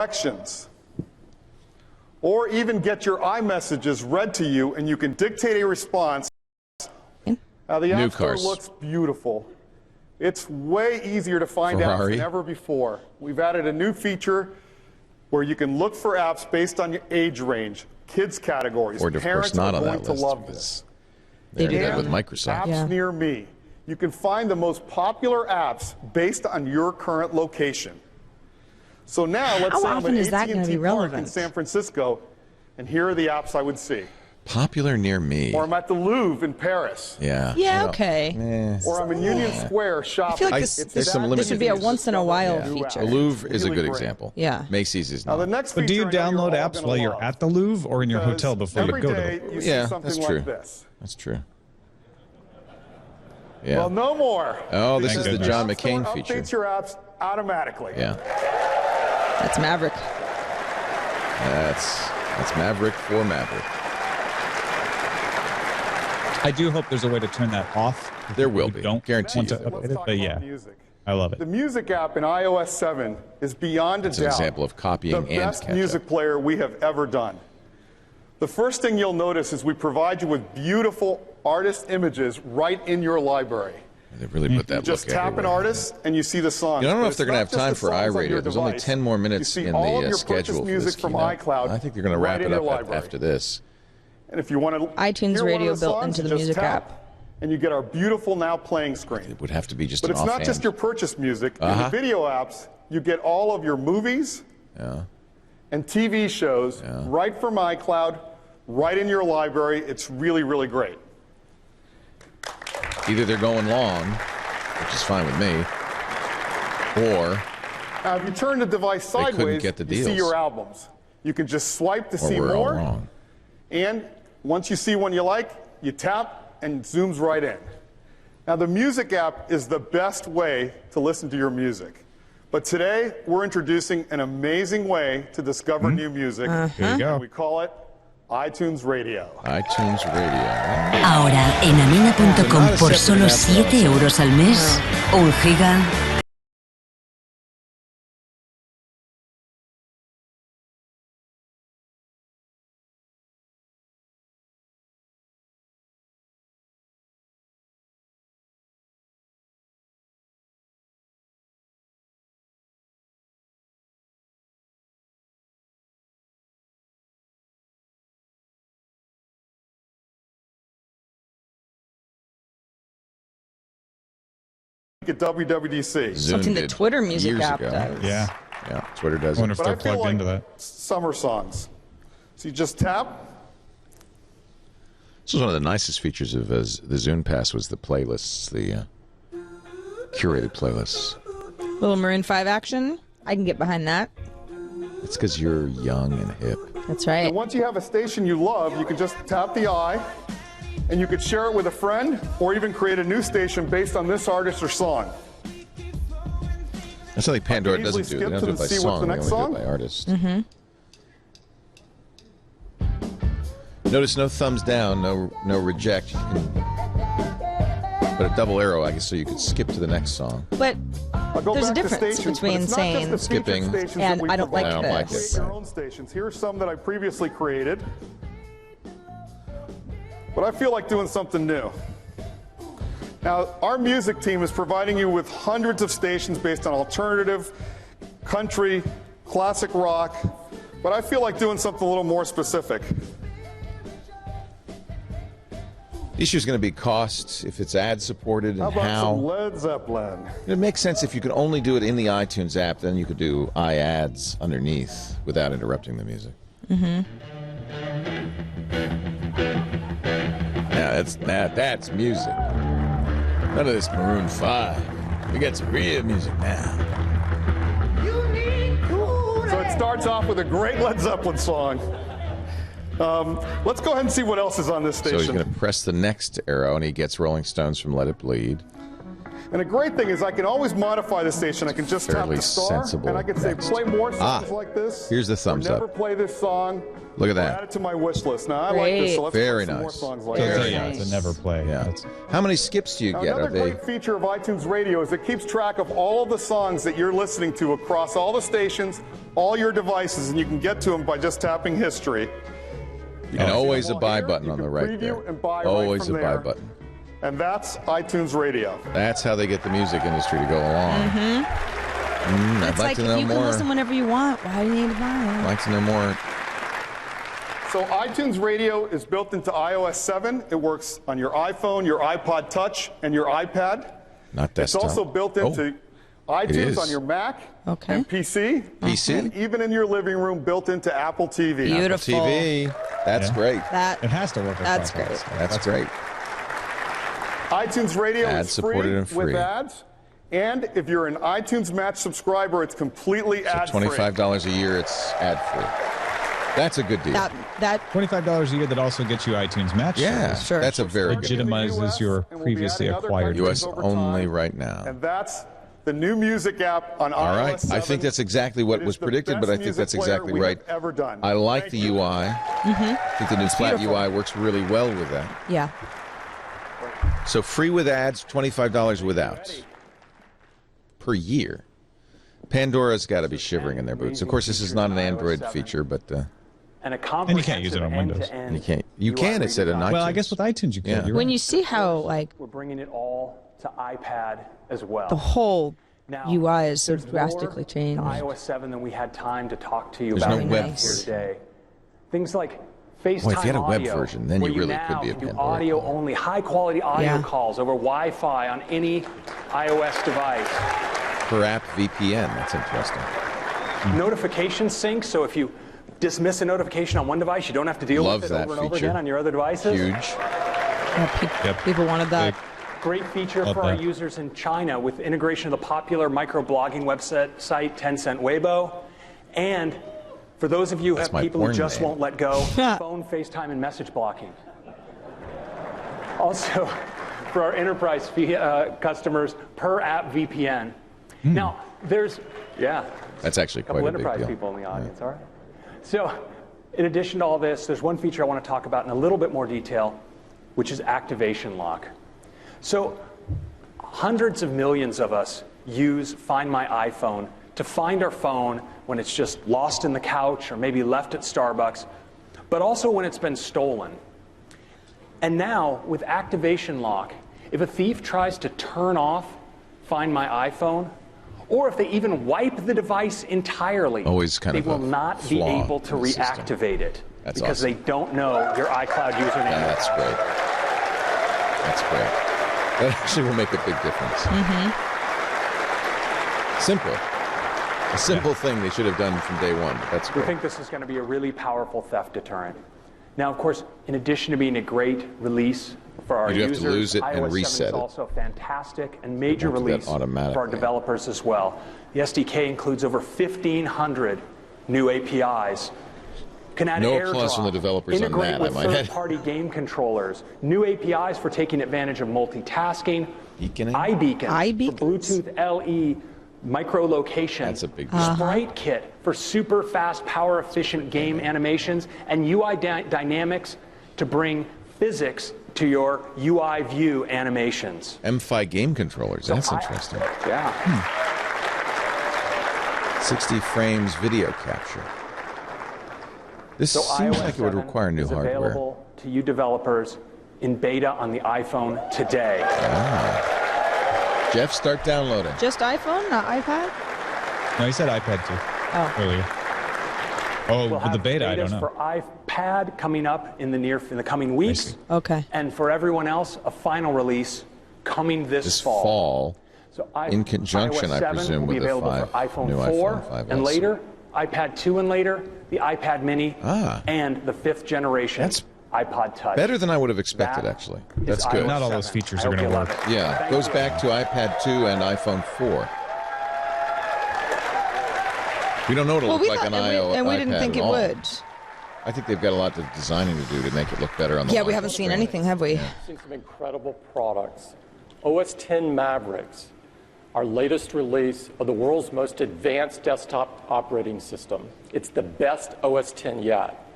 directions, or even get your iMessages read to you, and you can dictate a response. Now, the App Store looks beautiful. It's way easier to find apps than ever before. We've added a new feature where you can look for apps based on your age range, kids categories. Or, of course, not on that list. Parents are going to love this. They do that with Microsoft. Apps near me. You can find the most popular apps based on your current location. So now, let's say I'm at AT&T Park in San Francisco, and here are the apps I would see. Popular near me. Or I'm at the Louvre in Paris. Yeah. Yeah, okay. Or I'm in Union Square shopping. I feel like this should be a once-in-a-while feature. The Louvre is a good example. Yeah. Macy's is not. Now, the next But do you download apps while you're at the Louvre or in your hotel before you go to it? Yeah, that's true. That's true. Yeah. Well, no more. Oh, this is the John McCain feature. Updates your apps automatically. Yeah. That's Maverick. That's Maverick for Maverick. I do hope there's a way to turn that off. There will be. Don't guarantee to update it, but yeah, I love it. The Music app in iOS 7 is beyond a doubt an example of copying and the best music player we have ever done. The first thing you'll notice is we provide you with beautiful artist images right in your library. They really put that You just tap an artist and you see the song. I don't know if they're going to have time for iRadio. There's only 10 more minutes in the schedule for this keynote. I think they're going to wrap it up after this. And if you want to iTunes Radio built into the music app. And you get our beautiful now playing screen. It would have to be just But it's not just your purchase music. In the video apps, you get all of your movies and TV shows right from iCloud, right in your library. It's really, really great. Either they're going long, which is fine with me, or now, if you turn the device sideways, get the you see your albums. You can just swipe to see more. And once you see one you like, you tap and it zooms right in. Now, the Music app is the best way to listen to your music. But today, we're introducing an amazing way to discover new music. Here you go. We call it iTunes Radio. iTunes Radio. Ahora en amina.com por solo 7 euros al mes, 1 giga. At WWDC. Something the Twitter music app does. Yeah. Yeah, Twitter does it. I wonder if they're plugged into that. Summer songs. So you just tap. This was one of the nicest features of the Zune Pass was the playlists, the curated playlists. Little Maroon 5 action. I can get behind that. It's because you're young and hip. That's right. And once you have a station you love, you can just tap the eye, and you could share it with a friend, or even create a new station based on this artist or song. That's something Pandora doesn't do. They don't do it by song. They only do it by artist. Notice no thumbs down, no reject. But a double arrow, I guess, so you could skip to the next song. But there's a difference between saying skipping and I don't like this. Your own stations. Here are some that I previously created. But I feel like doing something new. Now, our music team is providing you with hundreds of stations based on alternative, country, classic rock, but I feel like doing something a little more specific. The issue is going to be cost, if it's ad-supported, and how. About how. some Led Zeppelin? It makes sense if you could only do it in the iTunes app, then you could do iAds underneath without interrupting the music. Now, that's music. None of this Maroon 5. We got some real music now. So it starts off with a great Led Zeppelin song. Let's go ahead and see what else is on this station. So he's going to press the next arrow, and he gets Rolling Stones from Let It Bleed. And the great thing is I can always modify the station. I can just tap the star, and I can say play more songs like this. Here's the thumbs never up. Play this song. Look at that. Add it to my wish list. Now I like this, so let's Very play some more nice. songs like Very this. Yeah, it's a never play. Yeah. How many skips do you get? Another Are they? great feature of iTunes Radio is it keeps track of all of the songs that you're listening to across all the stations, all your devices, and you can get to them by just tapping history. And always a buy button on the right there. Always a buy button. And that's iTunes Radio. That's how they get the music industry to go along. I'd like to know you more. can listen whenever you want. Why do you need to buy it? I'd like to know more. So iTunes Radio is built into iOS 7. It works on your iPhone, your iPod Touch, and your iPad. Not desktop. It's also built into iTunes on your Mac and PC. And even in your living room, built into Apple TV. Beautiful. Apple TV. That's great. It has to work. That's great. That's great. iTunes Radio is supported and free with ads. And if you're an iTunes Match subscriber, it's completely ad-free. $25 a year, it's ad-free. That's a good deal. That $25 a year that also gets you iTunes Match. Yeah, sure. That's a very good deal. Legitimizes your previously acquired US only right now. And that's the new music app on All right. iOS 7. I think that's exactly what was predicted, but I think that's exactly right. Ever done. I like the UI. I think the new flat UI works really well with that. Yeah. So free with ads, $25 without per year. Pandora's got to be shivering in their boots. Of course, this is not an Android feature, but and you can't use it on Windows. And you can't. You can. It said on iTunes. Well, I guess with iTunes you can. Yeah. When you see how like we're bringing it all to iPad as well. the whole Now, UI is so there's drastically more changed. to iOS 7 than we had time to talk to you There's about no here web today. Things like FaceTime Boy, if you had a web audio, version, then where you really now could be a can do Pandora. audio only, high quality audio Yeah. calls over Wi-Fi on any iOS device. Per app VPN. That's interesting. Notification sync, so if you dismiss a notification on one device, you don't have to deal Love with it that over and over feature. again on your other devices. Huge. Yeah, people wanted that. Great feature Love for our that. users in China with integration of the popular microblogging website site Tencent Weibo. And for those of you who That's have my people who porn just name. won't let go, phone, FaceTime, and message blocking. Also, for our enterprise customers, per app VPN. Now, there's, That's actually a couple quite a big enterprise deal. people in the audience, all right? So, in addition to all this, there's one feature I want to talk about in a little bit more detail, which is activation lock. So, hundreds of millions of us use Find My iPhone to find our phone when it's just lost in the couch or maybe left at Starbucks, but also when it's been stolen. And now, with activation lock, if a thief tries to turn off Find My iPhone, or if they even wipe the device entirely, Always kind they of will a not be flaw able to in the system. reactivate it That's because awesome. they don't know your iCloud username. That's great. That's great. That actually will make a big difference. Simple. A simple thing they should have done from day one. But that's We great. think this is going to be a really powerful theft deterrent. Now, of course, in addition to being a great release for our You do have users, to lose it iOS and 7 reset is it. also a fantastic and major Won't do that release for our automatically. developers as well. The SDK includes over 1,500 new APIs. Can add No AirDrop, applause from the developers on integrate that, I with might add. third-party game controllers, new APIs for taking advantage of multitasking, Beaconing? iBeacon iBeacons? for Bluetooth LE micro-location, That's a big deal. Sprite Kit for super fast, power-efficient game animations, and UI dynamics to bring physics to your UI view animations. M5 game controllers. That's interesting. Yeah. 60 frames video capture. This So seems iOS like it would 7 require new is hardware. available to you developers in beta on the iPhone today. Jeff, start downloading. Just iPhone, not iPad? No, he said iPad too Oh. earlier. Oh, We'll with the have beta, I betas don't know. for iPad coming up in the coming weeks, Okay. and for everyone else, a final release coming This fall. fall, So in conjunction, iOS I 7 presume, will be with the available for new iPhone 4 iPhone 5S. and later, iPad 2 and later, the iPad Mini, Ah. and the 5th generation That's iPod Touch. better than I would have expected, That actually. is That's iOS good. Not all 7. those features I are hope gonna you love work. it. Yeah, Thank goes you. back to iPad 2 and iPhone 4. We don't know what it'll Well, look like on iOS. and we didn't think it would. I think they've got a lot of designing to do to make it look better on the Yeah, we line. haven't seen anything, have we? Seen some incredible products OS X Mavericks, our latest release of the world's most advanced desktop operating system. It's the best OS X yet.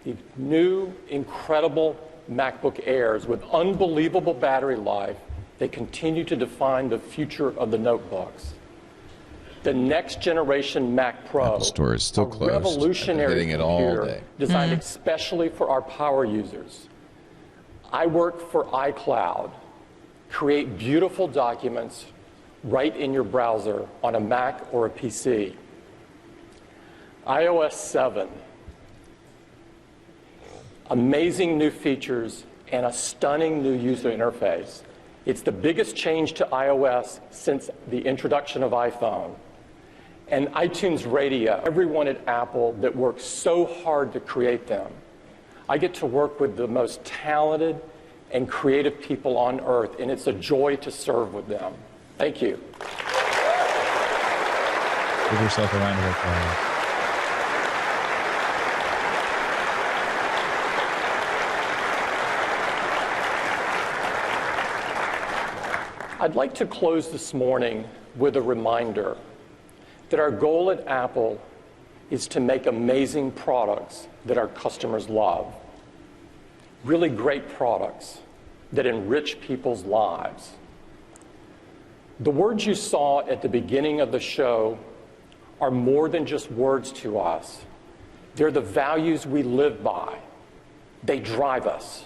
The new, incredible MacBook Airs with unbelievable battery life, they continue to define the future of the notebooks. The next generation Mac Pro, Apple Store is still closed. Revolutionary I've been hitting it all computer day. designed especially for our power users. I work for iCloud. Create beautiful documents right in your browser on a Mac or a PC. iOS 7. Amazing new features and a stunning new user interface. It's the biggest change to iOS since the introduction of iPhone. And iTunes Radio, everyone at Apple that works so hard to create them. I get to work with the most talented and creative people on earth, and it's a joy to serve with them. Thank you. Give yourself a round of applause. I'd like to close this morning with a reminder that our goal at Apple is to make amazing products that our customers love. Really great products that enrich people's lives. The words you saw at the beginning of the show are more than just words to us. They're the values we live by. They drive us.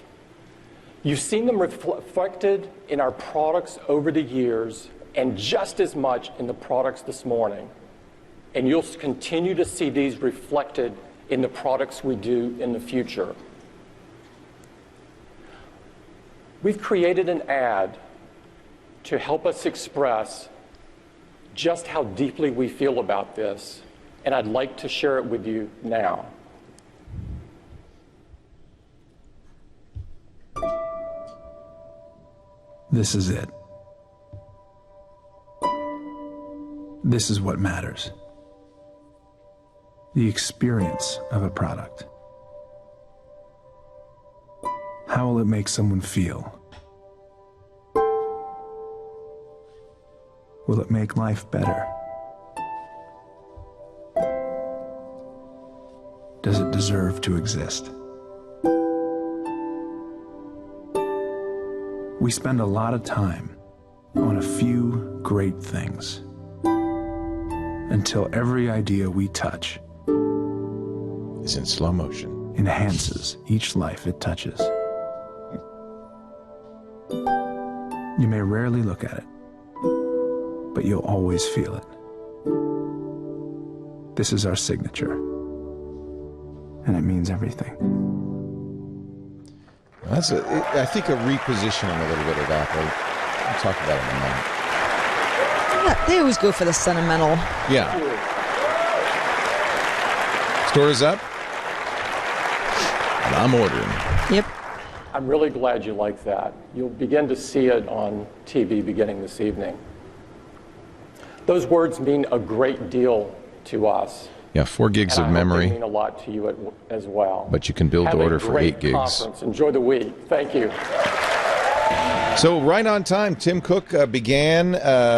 You've seen them reflected in our products over the years and just as much in the products this morning. And you'll continue to see these reflected in the products we do in the future. We've created an ad to help us express just how deeply we feel about this, and I'd like to share it with you now. This is it. This is what matters. The experience of a product. How will it make someone feel? Will it make life better? Does it deserve to exist? We spend a lot of time on a few great things until every idea we touch is in slow motion. Enhances each life it touches. You may rarely look at it, but you'll always feel it. This is our signature, and it means everything. That's I think a repositioning a little bit of Apple. We'll talk about it in a moment. Yeah, they always go for the sentimental. Yeah. Store is up, and I'm ordering. Yep. I'm really glad you like that. You'll begin to see it on TV beginning this evening. Those words mean a great deal to us. Yeah, 4 gigs and of memory. They mean a lot to you as well. But you can build to order for 8 gigs. Conference. Enjoy the week. Thank you. So right on time, Tim Cook began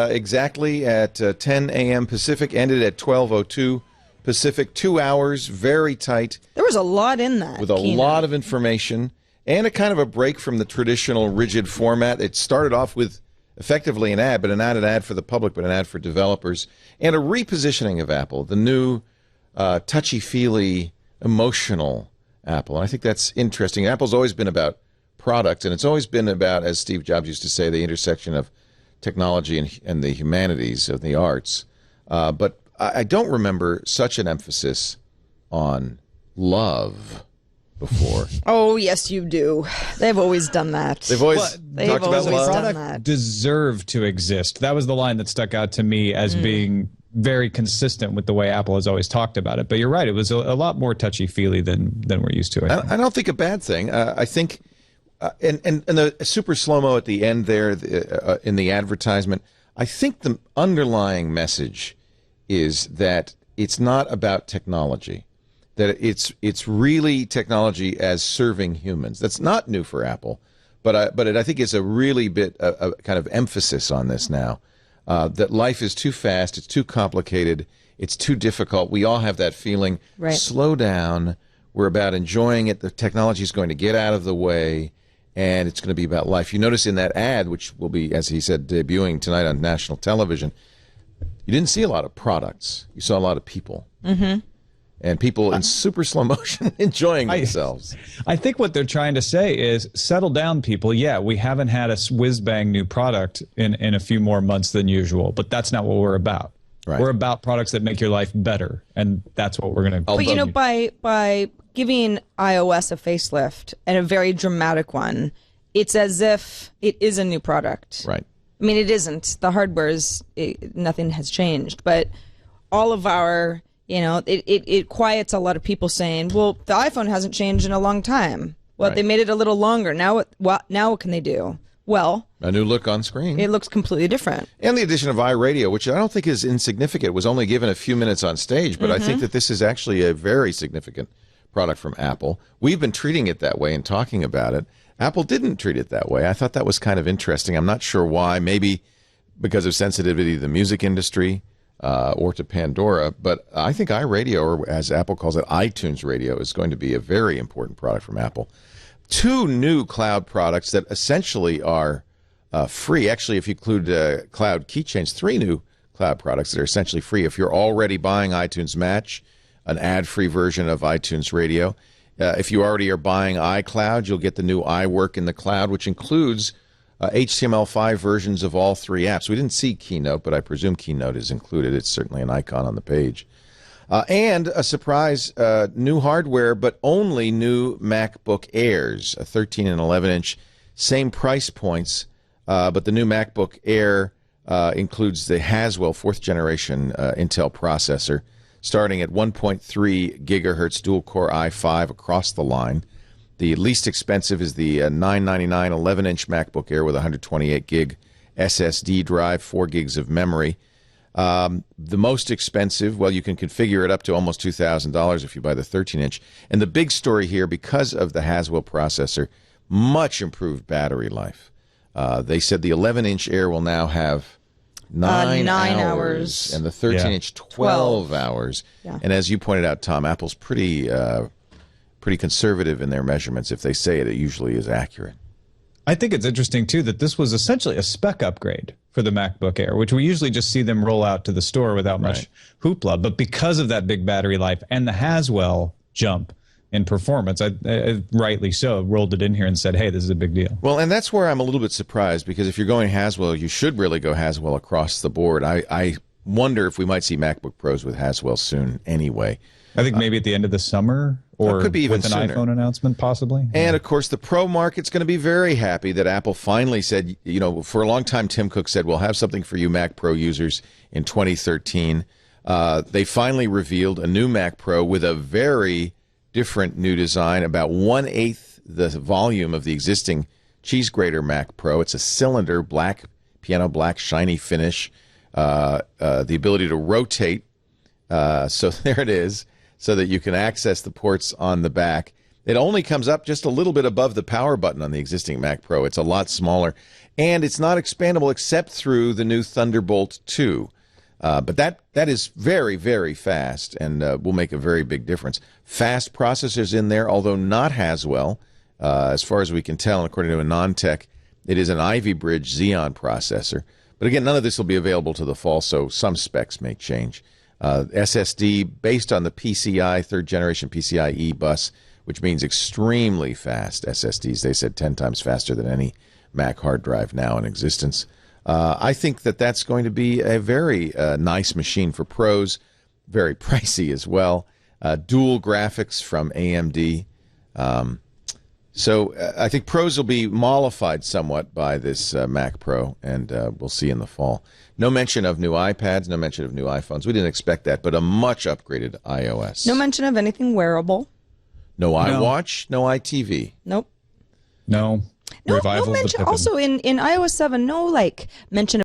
exactly at 10 a.m. Pacific, ended at 12:02 Pacific. 2 hours, very tight. There was a lot in that. With a lot of information and a kind of a break from the traditional rigid format. It started off with effectively an ad, but not an ad for the public, but an ad for developers, and a repositioning of Apple, the new touchy-feely, emotional Apple. And I think that's interesting. Apple's always been about product, and it's always been about, as Steve Jobs used to say, the intersection of technology and the humanities, of the arts. But I don't remember such an emphasis on love before. Oh, yes, you do. They've always done that. They've always talked about love. Product deserve to exist. That was the line that stuck out to me as being very consistent with the way Apple has always talked about it. But you're right; it was a lot more touchy-feely than we're used to. I don't think a bad thing. I think, and the super slow-mo at the end there in the advertisement. I think the underlying message is that it's not about technology. That it's really technology as serving humans. That's not new for Apple, But I think it's a really bit a kind of emphasis on this now, that life is too fast, it's too complicated, it's too difficult. We all have that feeling. Right. Slow down. We're about enjoying it. The technology is going to get out of the way, and it's going to be about life. You notice in that ad, which will be, as he said, debuting tonight on national television, you didn't see a lot of products. You saw a lot of people. Mm-hmm. And people in super slow motion enjoying themselves. I think what they're trying to say is, settle down, people. Yeah, we haven't had a whiz-bang new product in a few more months than usual, but that's not what we're about. Right. We're about products that make your life better, and that's what we're going to... But, you know, by giving iOS a facelift, and a very dramatic one, it's as if it is a new product. Right. I mean, it isn't. The hardware is... nothing has changed, but all of our... You know, it quiets a lot of people saying, well, the iPhone hasn't changed in a long time. Well, right. They made it a little longer. Now what can they do? Well, a new look on screen. It looks completely different. And the addition of iRadio, which I don't think is insignificant. It was only given a few minutes on stage, but I think that this is actually a very significant product from Apple. We've been treating it that way and talking about it. Apple didn't treat it that way. I thought that was kind of interesting. I'm not sure why. Maybe because of sensitivity to the music industry. Or to Pandora, but I think iRadio, or as Apple calls it, iTunes Radio, is going to be a very important product from Apple. 2 new cloud products that essentially are free. Actually, if you include cloud keychains, 3 new cloud products that are essentially free. If you're already buying iTunes Match, an ad-free version of iTunes Radio. If you already are buying iCloud, you'll get the new iWork in the cloud, which includes HTML5 versions of all 3 apps. We didn't see Keynote, but I presume Keynote is included. It's certainly an icon on the page. And a surprise new hardware, but only new MacBook Airs, a 13 and 11-inch, same price points, but the new MacBook Air includes the Haswell 4th-generation Intel processor, starting at 1.3 gigahertz dual-core i5 across the line. The least expensive is the $999 11-inch MacBook Air with 128 gig SSD drive, 4 gigs of memory. The most expensive, well, you can configure it up to almost $2,000 if you buy the 13-inch. And the big story here, because of the Haswell processor, much improved battery life. They said the 11-inch Air will now have 9 hours, and the 13-inch 12 hours. Yeah. And as you pointed out, Tom, Apple's pretty conservative in their measurements. If they say it, it usually is accurate. I think it's interesting, too, that this was essentially a spec upgrade for the MacBook Air, which we usually just see them roll out to the store without much hoopla. But because of that big battery life and the Haswell jump in performance, I rightly so, rolled it in here and said, hey, this is a big deal. Well, and that's where I'm a little bit surprised, because if you're going Haswell, you should really go Haswell across the board. I wonder if we might see MacBook Pros with Haswell soon anyway. I think maybe at the end of the summer, or could be even with an sooner. iPhone announcement, possibly. And, of course, the Pro market's going to be very happy that Apple finally said, you know, for a long time, Tim Cook said, we'll have something for you Mac Pro users in 2013. They finally revealed a new Mac Pro with a very different new design, about 1/8 the volume of the existing cheese grater Mac Pro. It's a cylinder, black, piano black, shiny finish, the ability to rotate. So there it is, so that you can access the ports on the back. It only comes up just a little bit above the power button on the existing Mac Pro. It's a lot smaller, and it's not expandable except through the new Thunderbolt 2. But that is very, very fast, and will make a very big difference. Fast processors in there, although not Haswell, as far as we can tell, and according to AnandTech, it is an Ivy Bridge Xeon processor. But again, none of this will be available to the fall, so some specs may change. SSD based on the PCI, 3rd generation PCIe bus, which means extremely fast SSDs. They said 10 times faster than any Mac hard drive now in existence. I think that that's going to be a very nice machine for pros, very pricey as well. Dual graphics from AMD. So I think pros will be mollified somewhat by this Mac Pro, and we'll see in the fall. No mention of new iPads, no mention of new iPhones. We didn't expect that, but a much upgraded iOS. No mention of anything wearable. No iWatch, no iTV. Nope. No. No mention. Also, in iOS 7, no mention